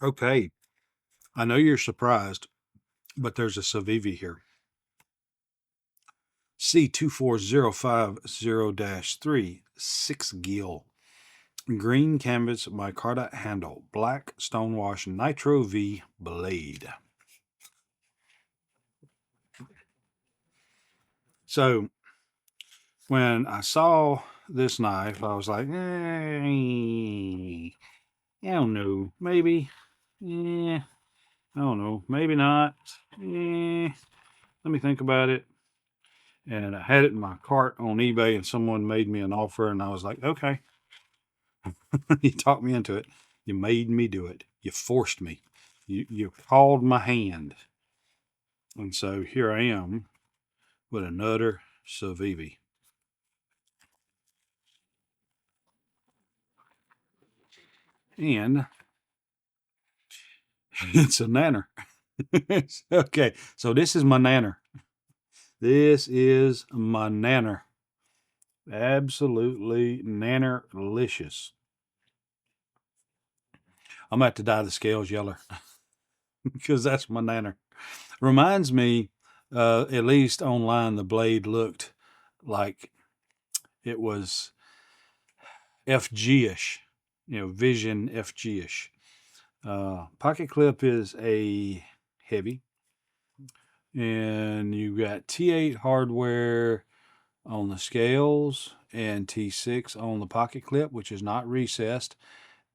Okay, I know you're surprised, but there's a Civivi here. C24050-3, SIXGIL. Green canvas micarta handle, black stonewash nitro-v blade. So when I saw this knife, I was like, I don't know, maybe, I don't know, maybe not. Let me think about it. And I had it in my cart on eBay, and someone made me an offer, and I was like, okay. You talked me into it. You made me do it. You forced me. You called my hand. And so here I am with another Civivi. And it's a nanner. Okay, so this is my nanner. This is my nanner. Absolutely nannerlicious. I'm about to dye the scales yellow because that's my nanner. Reminds me, at least online, the blade looked like it was FG-ish, Vision FG-ish. Pocket clip is a heavy, and you got T8 hardware on the scales and T6 on the pocket clip, which is not recessed,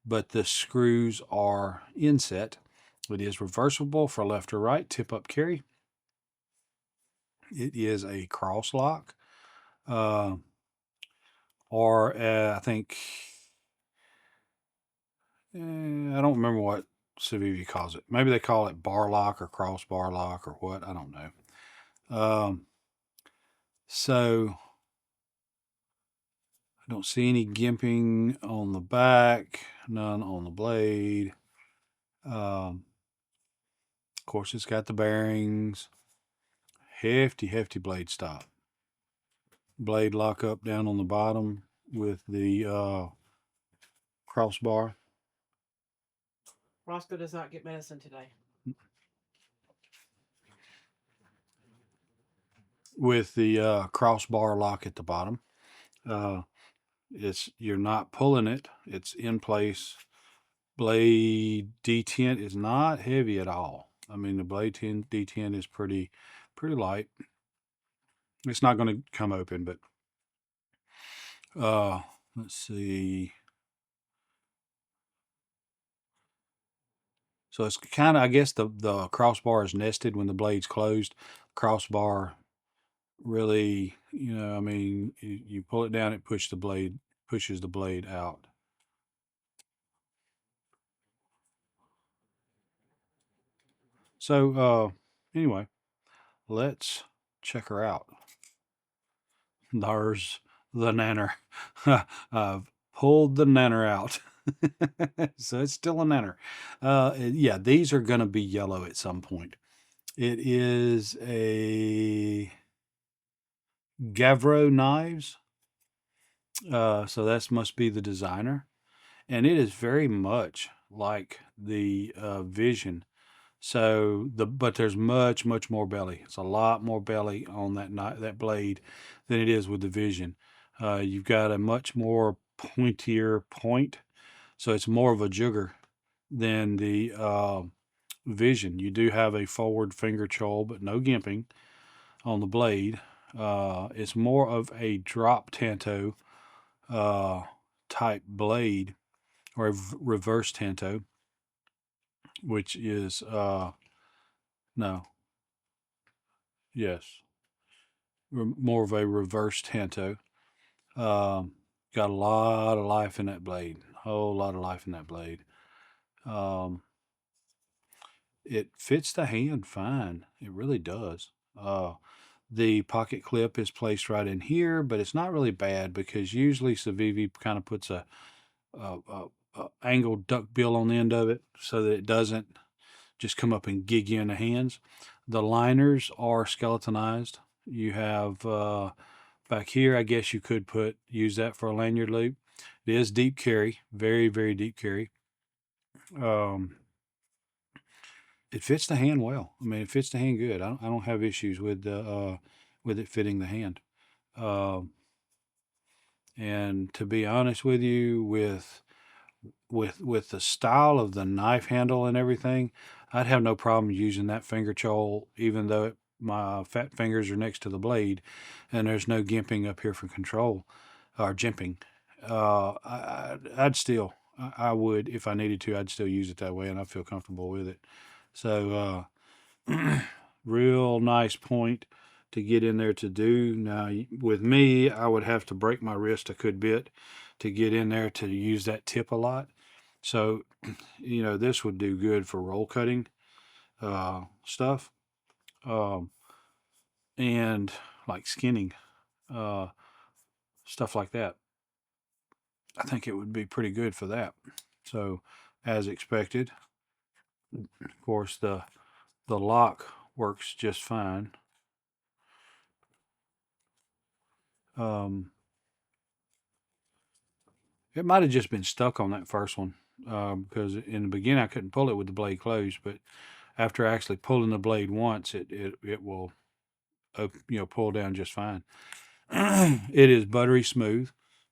but the screws are inset. It is reversible for left or right, tip up carry. It is a cross lock, or I think, I don't remember what Civivi calls it. Maybe they call it bar lock or cross bar lock or what. I don't know. So I don't see any gimping on the back, none on the blade. Of course, it's got the bearings. Hefty blade stop. Blade lock up down on the bottom with the crossbar. Roscoe does not get medicine today. With the crossbar lock at the bottom. You're not pulling it. It's in place. Blade detent is not heavy at all. I mean, the blade detent is pretty light. It's not going to come open, but let's see. So it's kind of, I guess the crossbar is nested when the blade's closed. Crossbar really, I mean, you pull it down, it pushes the blade out. So anyway, let's check her out. There's the nanner. I've pulled the nanner out. So it's still a nanner. Yeah, these are going to be yellow at some point. It is a Gavro knives. So that must be the designer. And it is very much like the Vision. So but there's much more belly. It's a lot more belly on that blade than it is with the Vision. You've got a much more pointier point, so it's more of a jugger than the Vision. You do have a forward finger choil, but no gimping on the blade. It's more of a drop tanto type blade, or a reverse tanto, which is no, yes, more of a reverse tanto. Got a lot of life in that blade. Whole lot of life in that blade. It fits the hand fine. It really does. The pocket clip is placed right in here, but it's not really bad because usually Civivi kind of puts a angled duck bill on the end of it so that it doesn't just come up and gig you in the hands. The liners are skeletonized. You have back here, I guess you could use that for a lanyard loop. It is deep carry, very deep carry. it fits the hand well. I mean, it fits the hand good. I don't have issues with it fitting the hand. And to be honest with you, with the style of the knife handle and everything, I'd have no problem using that finger choil, even though my fat fingers are next to the blade, and there's no gimping up here for control or jimping. I'd still, I would, if I needed to, I'd still use it that way, and I feel comfortable with it. So, real nice point to get in there to do. Now, with me, I would have to break my wrist a good bit to get in there to use that tip a lot. So, this would do good for roll cutting stuff, and like skinning, uh, stuff like that. I think it would be pretty good for that. So, as expected, of course, the lock works just fine. It might have just been stuck on that first one, because in the beginning I couldn't pull it with the blade closed, but after actually pulling the blade once, it will pull down just fine. It is buttery smooth.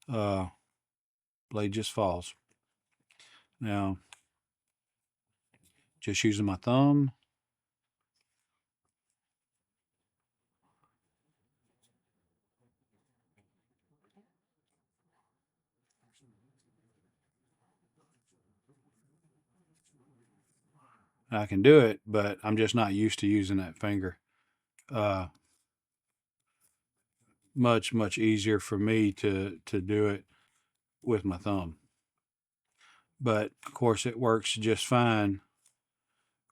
Blade just falls. Now, just using my thumb. I can do it, but I'm just not used to using that finger. Uh, much easier for me to do it with my thumb. But of course, it works just fine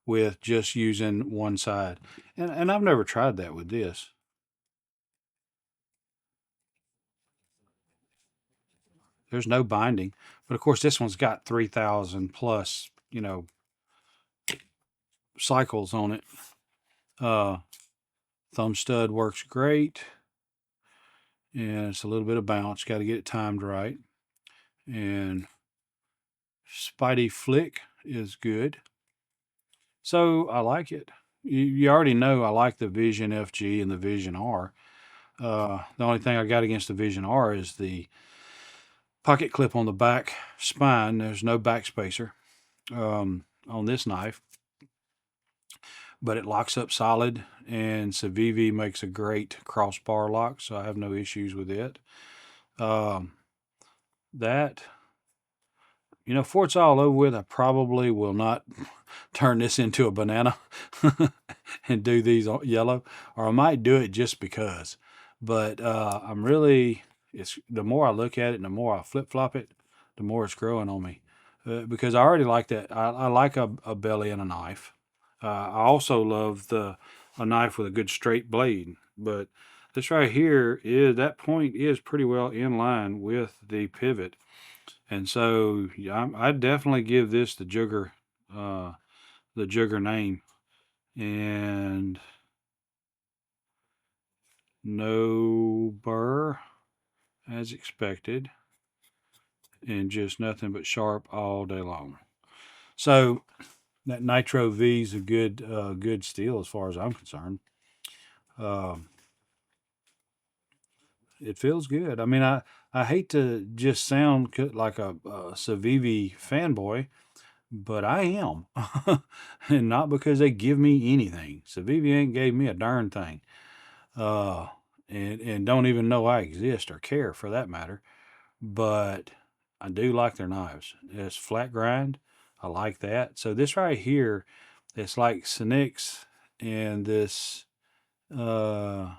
with just using one side. And I've never tried that with this. There's no binding, but of course this one's got 3,000 plus, cycles on it. Thumb stud works great, and it's a little bit of bounce. Got to get it timed right. And Spidey flick is good. So I like it. You already know I like the Vision FG and the Vision R. The only thing I got against the Vision R is the pocket clip on the back spine. There's no back spacer on this knife, but it locks up solid, and Civivi makes a great crossbar lock, so I have no issues with it. That, before it's all over with, I probably will not turn this into a banana and do these yellow, or I might do it just because. But I'm really, it's the more I look at it and the more I flip flop it, the more it's growing on me. Because I already like that. I like a belly and a knife. I also love a knife with a good straight blade. But this right here that point is pretty well in line with the pivot. And so I'd definitely give this the jugger name. And no burr as expected, and just nothing but sharp all day long. So that nitro-v is a good steel as far as I'm concerned. It feels good. I mean, I hate to just sound like a Civivi fanboy, but I am. And not because they give me anything. Civivi ain't gave me a darn thing. And don't even know I exist or care for that matter. But I do like their knives. It's flat grind. I like that. So this right here, it's like Sinix and this Gavro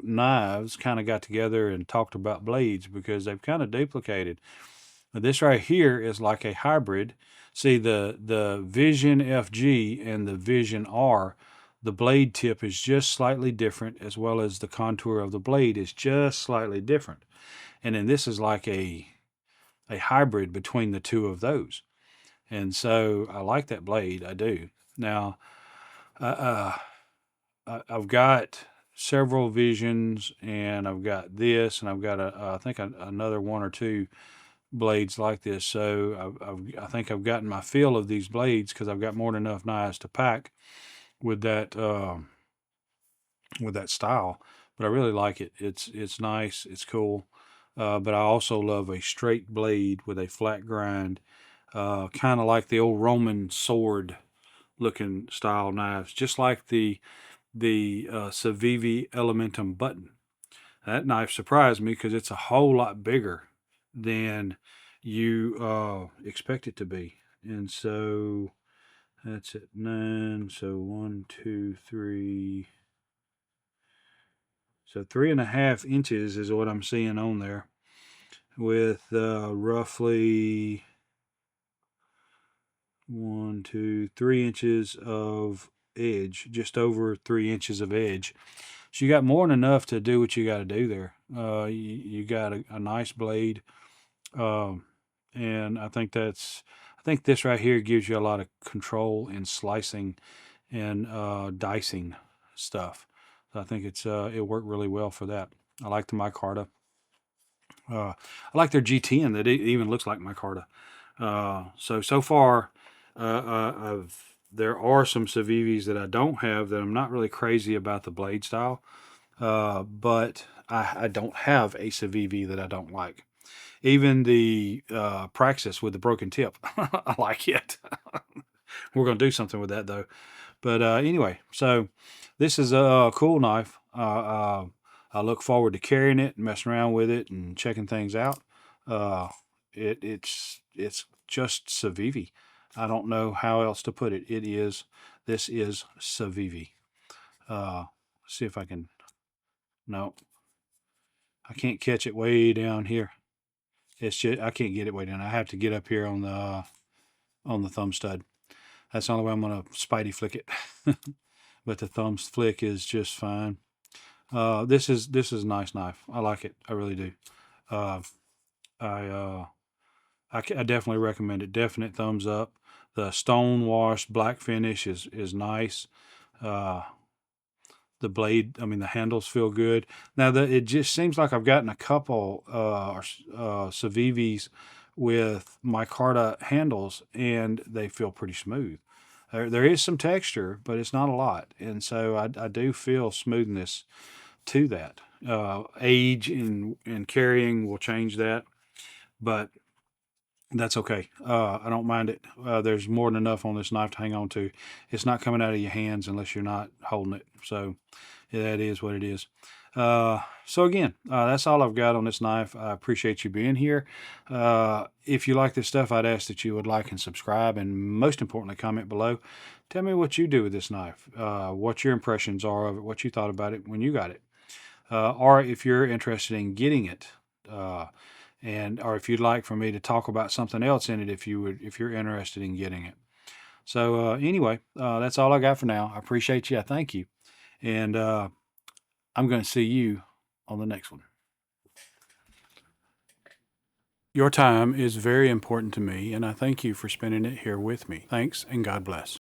knives kind of got together and talked about blades because they've kind of duplicated. But this right here is like a hybrid. See, the Vision FG and the Vision R, the blade tip is just slightly different, as well as the contour of the blade is just slightly different. And then this is like a hybrid between the two of those. And so I like that blade. I do. Now, I've got several Visions, and I've got this, and I've got I think another one or two blades like this. So I think I've gotten my feel of these blades because I've got more than enough knives to pack with that style. But I really like it. It's nice. It's cool. But I also love a straight blade with a flat grind, kind of like the old Roman sword looking style knives, just like the Civivi Elementum button. That knife surprised me because it's a whole lot bigger than you expect it to be. And so that's at 9. So 1, 2, 3. So 3.5 inches is what I'm seeing on there, with roughly 1, 2, 3 inches of edge, just over 3 inches of edge. So you got more than enough to do what you got to do there. You got a nice blade, and I think this right here gives you a lot of control in slicing and dicing stuff. So I think it worked really well for that. I like the micarta. I like their G10 that it even looks like micarta. So far, there are some Civivis that I don't have that I'm not really crazy about the blade style, but I don't have a Civivi that I don't like. Even the Praxis with the broken tip, I like it. We're going to do something with that though. But anyway, so this is a cool knife. I look forward to carrying it and messing around with it and checking things out. Uh, it's just Civivi. I don't know how else to put it. This is Civivi. See if I can. No, I can't catch it way down here. It's just I can't get it way down. I have to get up here on the thumb stud. That's the only way I'm gonna spidey flick it. But the thumb flick is just fine. This is a nice knife. I like it. I really do. Uh, I definitely recommend it. Definite thumbs up. The stonewashed black finish is nice. The blade, I mean, the handles feel good. Now, it just seems like I've gotten a couple Civivis with micarta handles, and they feel pretty smooth. There is some texture, but it's not a lot, and so I do feel smoothness to that. Age and carrying will change that, but that's okay. I don't mind it. There's more than enough on this knife to hang on to. It's not coming out of your hands unless you're not holding it. So yeah, that is what it is. So again, that's all I've got on this knife. I appreciate you being here. If you like this stuff, I'd ask that you would like and subscribe, and most importantly, comment below. Tell me what you do with this knife, what your impressions are of it, what you thought about it when you got it, or if you're interested in getting it. Or if you'd like for me to talk about something else in it, if you're interested in getting it. So anyway, that's all I got for now. I appreciate you. I thank you, and I'm going to see you on the next one. Your time is very important to me, and I thank you for spending it here with me. Thanks, and God bless.